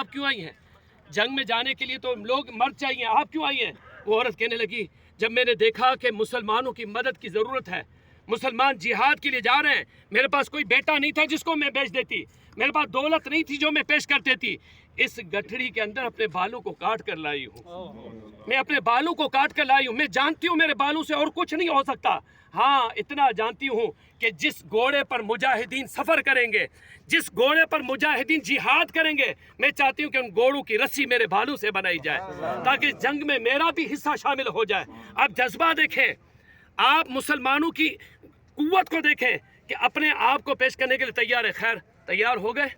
آپ کیوں آئی ہیں؟ جنگ میں جانے کے لیے تو لوگ مر چاہیے، آپ کیوں آئی ہیں؟ وہ عورت کہنے لگی جب میں نے دیکھا کہ مسلمانوں کی مدد کی ضرورت ہے، مسلمان جہاد کے لیے جا رہے ہیں، میرے پاس کوئی بیٹا نہیں تھا جس کو میں بیچ دیتی، میرے پاس دولت نہیں تھی جو میں پیش کر دیتی، اس گٹھڑی کے اندر اپنے بالوں کو کاٹ کر لائی ہوں، میں اپنے بالوں کو کاٹ کر لائی ہوں، میں جانتی ہوں میرے بالوں سے اور کچھ نہیں ہو سکتا، ہاں اتنا جانتی ہوں کہ جس گھوڑے پر مجاہدین سفر کریں گے، جس گھوڑے پر مجاہدین جہاد کریں گے، میں چاہتی ہوں کہ ان گھوڑوں کی رسی میرے بالوں سے بنائی جائے تاکہ جنگ میں میرا بھی حصہ شامل ہو جائے۔ آپ جذبہ دیکھیں، آپ مسلمانوں کی قوت کو دیکھیں کہ اپنے آپ کو پیش کرنے کے لیے تیار ہے۔ خیر تیار ہو گئے،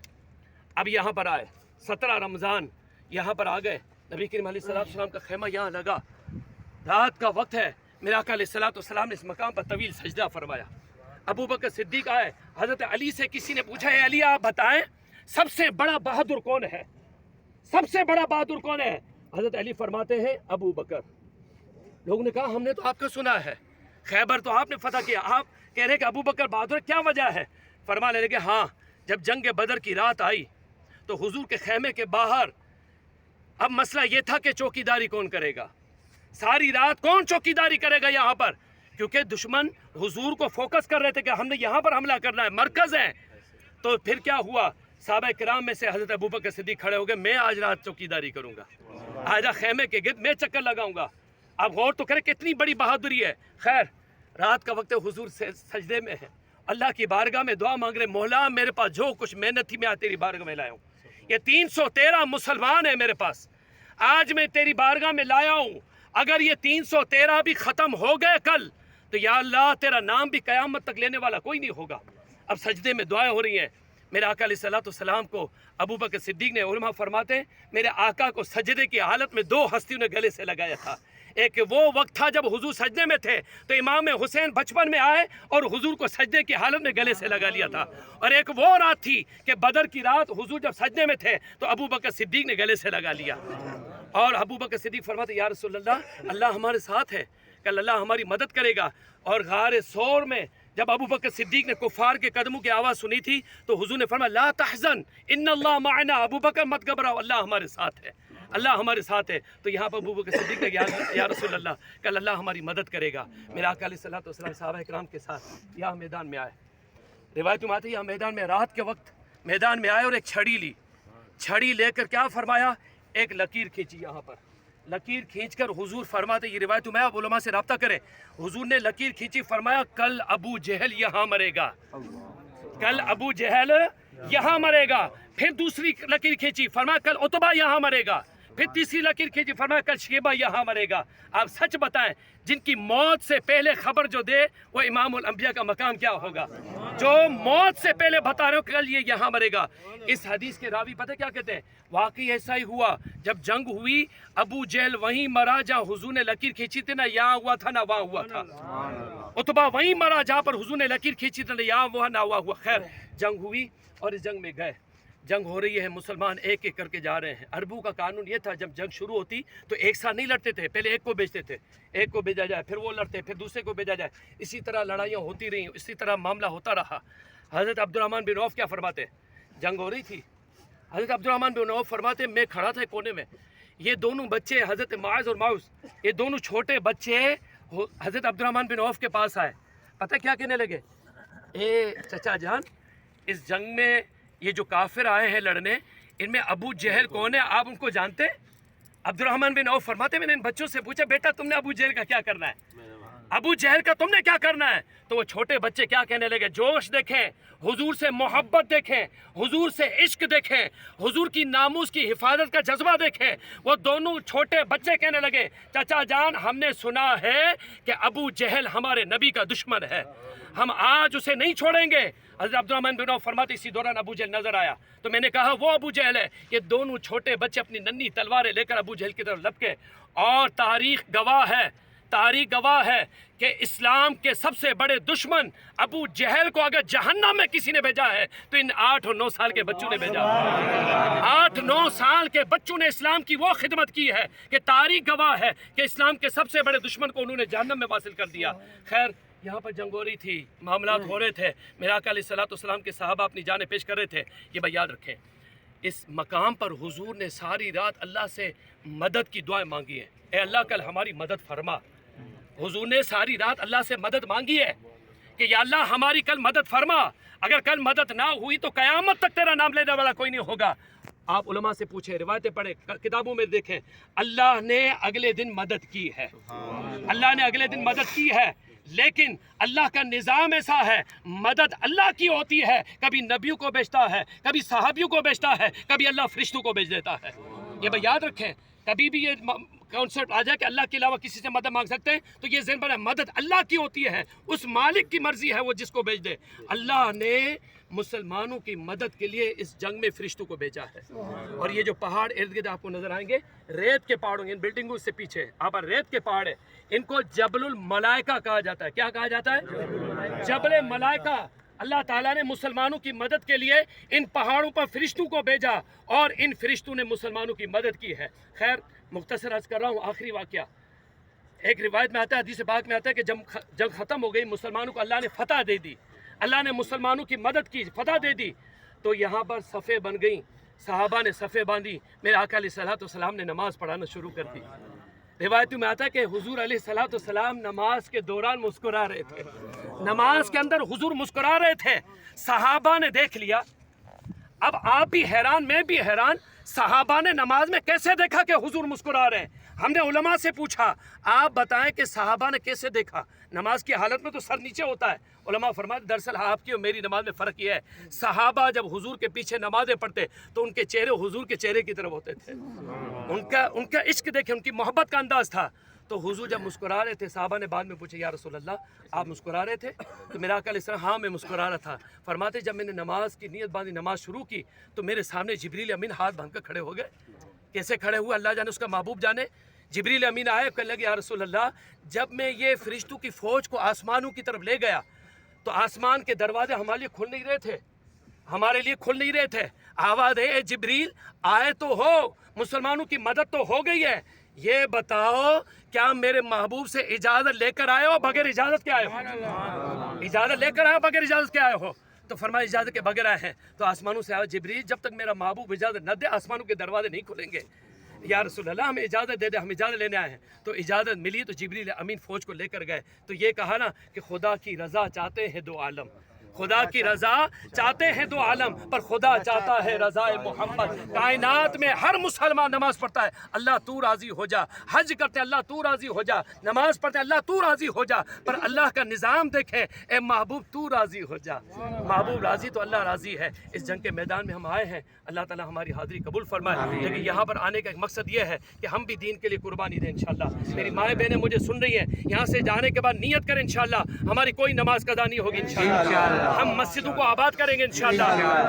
اب یہاں پر آئے، 17 رمضان یہاں پر آ گئے، نبی کریم علیہ السلام کا خیمہ یہاں لگا، رات کا وقت ہے، میرے آقا علیہ السلام نے اس مقام پر طویل سجدہ فرمایا۔ ابو بکر صدیق آئے، حضرت علی سے کسی نے پوچھا اے علی آپ بتائیں سب سے بڑا بہادر کون ہے، سب سے بڑا بہادر کون ہے؟ حضرت علی فرماتے ہیں ابو بکر۔ لوگوں نے کہا ہم نے تو آپ کا سنا ہے، خیبر تو آپ نے فتح کیا، آپ کہہ رہے کہ ابو بکر بہادر، کیا وجہ ہے؟ فرمانے لگے ہاں جب جنگ بدر کی رات آئی تو حضور کے خیمے کے باہر اب مسئلہ یہ تھا کہ چوکیداری کون کرے گا، ساری رات کون چوکیداری کرے گا یہاں پر، کیونکہ دشمن حضور کو فوکس کر رہے تھے کہ ہم نے یہاں پر حملہ کرنا ہے، مرکز ہے۔ تو پھر کیا ہوا، صحابہ کرام میں سے حضرت ابو بکر صدیق کھڑے ہو گئے، میں آج رات چوکیداری کروں گا، آج خیمے کے گرد میں چکر لگاؤں گا۔ آپ غور تو کریں کتنی بڑی بہادری ہے۔ خیر رات کا وقت حضور سے سجدے میں ہے، اللہ کی بارگاہ میں دعا مانگ رہے، مولا میرے پاس جو کچھ محنت تھی میں آج تیری بارگاہ میں لایا ہوں، یہ 313 مسلمان ہیں میرے پاس، آج میں تیری بارگاہ میں لایا ہوں، اگر یہ 313 بھی ختم ہو گئے کل تو یا اللہ تیرا نام بھی قیامت تک لینے والا کوئی نہیں ہوگا۔ اب سجدے میں دعائیں ہو رہی ہیں، میرے آقا علیہ السلام کو ابو بکر صدیق نے، علماء فرماتے ہیں میرے آقا کو سجدے کی حالت میں 2 ہستیوں نے گلے سے لگایا تھا، ایک وہ وقت تھا جب حضور سجدے میں تھے تو امام حسین بچپن میں آئے اور حضور کو سجدے کی حالت میں گلے سے لگا لیا تھا، اور ایک وہ رات تھی کہ بدر کی رات حضور جب سجدے میں تھے تو ابو بکر صدیق نے گلے سے لگا لیا، اور ابو بکر صدیق فرماتے یا رسول اللہ ہمارے ساتھ ہے، کل اللہ ہماری مدد کرے گا۔ اور غار ثور میں جب ابو بکر صدیق نے کفار کے قدموں کی آواز سنی تھی تو حضور نے فرمایا لا تحزن ان اللہ معنا، ابو بکر مت گھبراؤ، اللہ ہمارے ساتھ ہے، اللہ ہمارے ساتھ ہے۔ تو یہاں پر ابو بکر صدیق نے یا رسول اللہ کل اللہ ہماری مدد کرے گا۔ میرے آقا علیہ السلام صحابہ کرام کے ساتھ یہاں میدان میں آئے، روایت میں آتی ہے یہاں میدان میں رات کے وقت میدان میں آئے اور ایک چھڑی لی، چھڑی لے کر کیا فرمایا، ایک لکیر کھینچی، یہاں پر لکیر کھینچ کر حضور فرماتے، یہ روایت میں آپ علماء سے رابطہ کریں، حضور نے لکیر کھینچی، فرمایا کل ابو جہل یہاں مرے گا، کل ابو جہل یہاں مرے گا۔ پھر دوسری لکیر کھینچی، فرمایا کل عتبہ یہاں مرے گا، پھر تیسری لکیر کھینچی، فرمایا کل شیبہ یہاں مرے گا۔ آپ سچ بتائیں جن کی موت سے پہلے خبر جو دے وہ امام الانبیاء کا مقام کیا ہوگا، جو موت سے پہلے بتا رہے ہو کل یہ یہاں مرے گا۔ اس حدیث کے راوی پتہ کیا کہتے ہیں، واقعی ایسا ہی ہوا، جب جنگ ہوئی ابو جہل وہیں مرا جہاں حضور نے لکیر کھینچی تھی، نہ یہاں ہوا تھا نہ وہاں ہوا تھا، عتبہ وہیں مرا جہاں پر حضور نے لکیر کھینچی تھی، نہ یہاں ہوا نہ وہاں ہوا۔ خیر جنگ ہوئی اور اس جنگ میں گئے، جنگ ہو رہی ہے، مسلمان ایک ایک کر کے جا رہے ہیں۔ عربوں کا قانون یہ تھا جب جنگ شروع ہوتی تو ایک ساتھ نہیں لڑتے تھے، پہلے ایک کو بھیجتے تھے، ایک کو بھیجا جائے، پھر وہ لڑتے، پھر دوسرے کو بھیجا جائے، اسی طرح لڑائیاں ہوتی رہیں، اسی طرح معاملہ ہوتا رہا۔ حضرت عبدالرحمن بن عوف کیا فرماتے، جنگ ہو رہی تھی، حضرت عبدالرحمن بن عوف فرماتے میں کھڑا تھا کونے میں، یہ دونوں بچے حضرت معاذ اور معوذ، یہ دونوں چھوٹے بچے حضرت عبدالرحمن بن عوف کے پاس آئے، پتہ کیا کہنے لگے، اے چچا جان اس جنگ میں یہ جو کافر آئے ہیں لڑنے، ان میں ابو جہل کون ہے، آپ ان کو جانتے؟ عبدالرحمن بن عوف فرماتے میں نے ان بچوں سے پوچھا بیٹا تم نے ابو جہل کا کیا کرنا ہے، ابو جہل کا تم نے کیا کرنا ہے؟ تو وہ چھوٹے بچے کیا کہنے لگے، جوش دیکھیں، حضور سے محبت دیکھیں، حضور سے عشق دیکھیں، حضور کی ناموس کی حفاظت کا جذبہ دیکھیں۔ وہ دونوں چھوٹے بچے کہنے لگے چچا جان ہم نے سنا ہے کہ ابو جہل ہمارے نبی کا دشمن ہے، ہم آج اسے نہیں چھوڑیں گے۔ حضرت عبدالرحمن بن عوف فرماتے اسی دوران ابو جہل نظر آیا تو میں نے کہا وہ ابو جہل ہے۔ یہ دونوں چھوٹے بچے اپنی ننھی تلواریں لے کر ابو جہل کی طرف لپکے، اور تاریخ گواہ ہے کہ اسلام کے سب سے بڑے دشمن ابو جہل کو اگر جہنم میں کسی نے بھیجا ہے تو ان 8 اور 9 سال کے بچوں نے بھیجا ہے۔ 8-9 سال کے بچوں نے اسلام کی وہ خدمت کی ہے کہ تاریخ گواہ ہے کہ اسلام کے سب سے بڑے دشمن کو انہوں نے جہنم میں واصل کر دیا۔ خیر یہاں پر جنگ ہو رہی تھی، معاملات ہو رہے تھے، میرے آقا علیہ السلام کے صحابہ اپنی جانیں پیش کر رہے تھے۔ یہ بھائی یاد رکھیں اس مقام پر حضور نے ساری رات اللہ سے مدد کی دعائیں مانگی ہیں، اے اللہ کل ہماری مدد فرما۔ حضور نے ساری رات اللہ سے مدد مانگی ہے کہ یا اللہ ہماری کل مدد فرما، اگر کل مدد نہ ہوئی تو قیامت تک تیرا نام لینے والا کوئی نہیں ہوگا۔ آپ علماء سے پوچھیں، روایتیں پڑھیں، کتابوں میں دیکھیں، اللہ نے اگلے دن مدد کی ہے، اللہ نے اگلے دن مدد کی ہے، لیکن اللہ کا نظام ایسا ہے، مدد اللہ کی ہوتی ہے، کبھی نبیوں کو بھیجتا ہے، کبھی صحابیوں کو بھیجتا ہے، کبھی اللہ فرشتوں کو بھیج دیتا ہے۔ یہ بھائی یاد رکھیں، کبھی بھی یہ کانسیپٹ آ جائے کہ اللہ کے علاوہ کسی سے مدد مانگ سکتے ہیں تو یہ ذہن پر مدد اللہ کی ہوتی ہے، اس مالک کی مرضی ہے وہ جس کو بھیج دے۔ اللہ نے مسلمانوں کی مدد کے لیے اس جنگ میں فرشتوں کو بھیجا ہے، اور یہ جو پہاڑ ارد گرد آپ کو نظر آئیں گے، ریت کے پہاڑوں ان بلڈنگوں سے پیچھے آپ ریت کے پہاڑ ہیں، ان کو جبل الملائکہ کہا جاتا ہے۔ کیا کہا جاتا ہے؟ جبل ملائکہ۔ اللہ تعالیٰ نے مسلمانوں کی مدد کے لیے ان پہاڑوں پر فرشتوں کو بھیجا، اور ان فرشتوں نے مسلمانوں کی مدد کی ہے۔ خیر مختصر عرض کر رہا ہوں، آخری واقعہ ایک روایت میں آتا ہے، حدیث پاک میں آتا ہے کہ جب جنگ ختم ہو گئی، مسلمانوں کو اللہ نے فتح دے دی، اللہ نے مسلمانوں کی مدد کی، فتح دے دی، تو یہاں پر صفیں بن گئیں، صحابہ نے صفیں باندھی، میرے آقا علیہ الصلوۃ والسلام نے نماز پڑھانا شروع کر دی۔ روایتوں میں آتا ہے کہ حضور علیہ الصلوۃ والسلام نماز کے دوران مسکرا رہے تھے، نماز کے اندر حضور مسکرا رہے تھے، صحابہ نے دیکھ لیا۔ اب آپ بھی حیران، میں بھی حیران، صحابہ نے نماز میں کیسے دیکھا کہ حضور مسکرا رہے ہیں؟ ہم نے علماء سے پوچھا، آپ بتائیں کہ صحابہ نے کیسے دیکھا؟ نماز کی حالت میں تو سر نیچے ہوتا ہے۔ علماء فرماتے دراصل آپ کی اور میری نماز میں فرق یہ ہے، صحابہ جب حضور کے پیچھے نمازیں پڑھتے تو ان کے چہرے حضور کے چہرے کی طرف ہوتے تھے، ان کا عشق دیکھیں، ان کی محبت کا انداز تھا۔ تو حضور جب مسکرا رہے تھے، صحابہ نے بعد میں پوچھا، یا رسول اللہ آپ مسکرا رہے تھے؟ تو میرا آقا علیہ السلام، ہاں میں مسکرا رہا تھا۔ فرماتے جب میں نے نماز کی نیت باندھی، نماز شروع کی، تو میرے سامنے جبریل امین ہاتھ باندھ کر کھڑے ہو گئے۔ کیسے کھڑے ہوئے اللہ جانے، اس کا محبوب جانے۔ جبریل امین آئے، کہنے لگے یا رسول اللہ جب میں یہ فرشتوں کی فوج کو آسمانوں کی طرف لے گیا تو آسمان کے دروازے ہمارے لیے کھل نہیں رہے تھے، ہمارے لیے کھل نہیں رہے تھے۔ آواز ہے، اے جبریل آئے تو ہو، مسلمانوں کی مدد تو ہو گئی ہے، یہ بتاؤ کیا میرے محبوب سے اجازت لے کر آئے ہو بغیر اجازت کے آئے ہو؟ اجازت لے کر آئے ہو بغیر اجازت کے آئے ہو؟ تو فرمایا اجازت کے بغیر آئے ہیں۔ تو آسمانوں سے آیا جبریل، جب تک میرا محبوب اجازت نہ دے آسمانوں کے دروازے نہیں کھلیں گے۔ یا رسول اللہ ہمیں اجازت دے دے، ہم اجازت لینے آئے ہیں۔ تو اجازت ملی تو جبریل امین فوج کو لے کر گئے۔ تو یہ کہا نا کہ خدا کی رضا چاہتے ہیں دو عالم، خدا کی رضا چاہتے ہیں دو عالم، پر خدا چاہتا ہے رضا محمد۔ کائنات میں ہر مسلمان نماز پڑھتا ہے اللہ تو راضی ہو جا، حج کرتے ہیں اللہ تو راضی ہو جا، نماز پڑھتے ہیں اللہ تو راضی ہو جا، پر اللہ کا نظام دیکھیں، اے محبوب تو راضی ہو جا۔ محبوب راضی تو اللہ راضی ہے۔ اس جنگ کے میدان میں ہم آئے ہیں، اللہ تعالی ہماری حاضری قبول فرمائے، لیکن یہاں پر آنے کا ایک مقصد یہ ہے کہ ہم بھی دین کے لیے قربانی دیں انشاءاللہ۔ میری مائیں بہنیں مجھے سن رہی ہیں، یہاں سے جانے کے بعد نیت کریں انشاءاللہ ہماری کوئی نماز قضا نہیں ہوگی انشاءاللہ۔ ہم مسجدوں کو آباد کریں گے انشاءاللہ،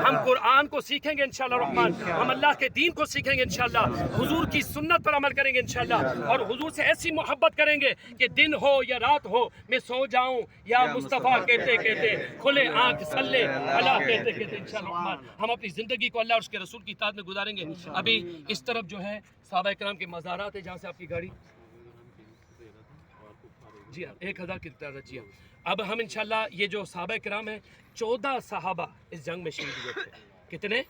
ہم قرآن کو سیکھیں گے انشاءاللہ الرحمن، ہم اللہ کے دین کو سیکھیں گے انشاءاللہ، حضور کی سنت پر عمل کریں گے انشاءاللہ، اور حضور سے ایسی محبت کریں گے کہ دن ہو یا رات ہو میں سو جاؤں یا مصطفیٰ کہتے کہتے، کھلے آنکھ صلی اللہ کہتے کہتے انشاءاللہ الرحمن ہم اپنی زندگی کو اللہ اور اس کے رسول کی اطاعت میں گزاریں گے۔ ابھی اس طرف جو ہے صحابہ کرام کے مزارات ہیں، جہاں سے آپ کی گاڑی، جی ہاں 1000 کی تعداد، جی ہاں۔ اب ہم انشاءاللہ یہ جو صحابہ کرام ہیں، 14 صحابہ اس جنگ میں شہید ہوئے تھے۔ کتنے؟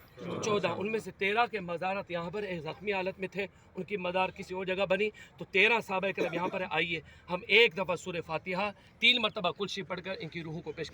14۔ ان میں سے 13 کے مزارات یہاں پر ایک زخمی حالت میں تھے، ان کی مزار کسی اور جگہ بنی، تو 13 صحابہ کرام یہاں پر آئیے ہم ایک دفعہ سورہ فاتحہ 3 مرتبہ کل شریف پڑھ کر ان کی روحوں کو پیش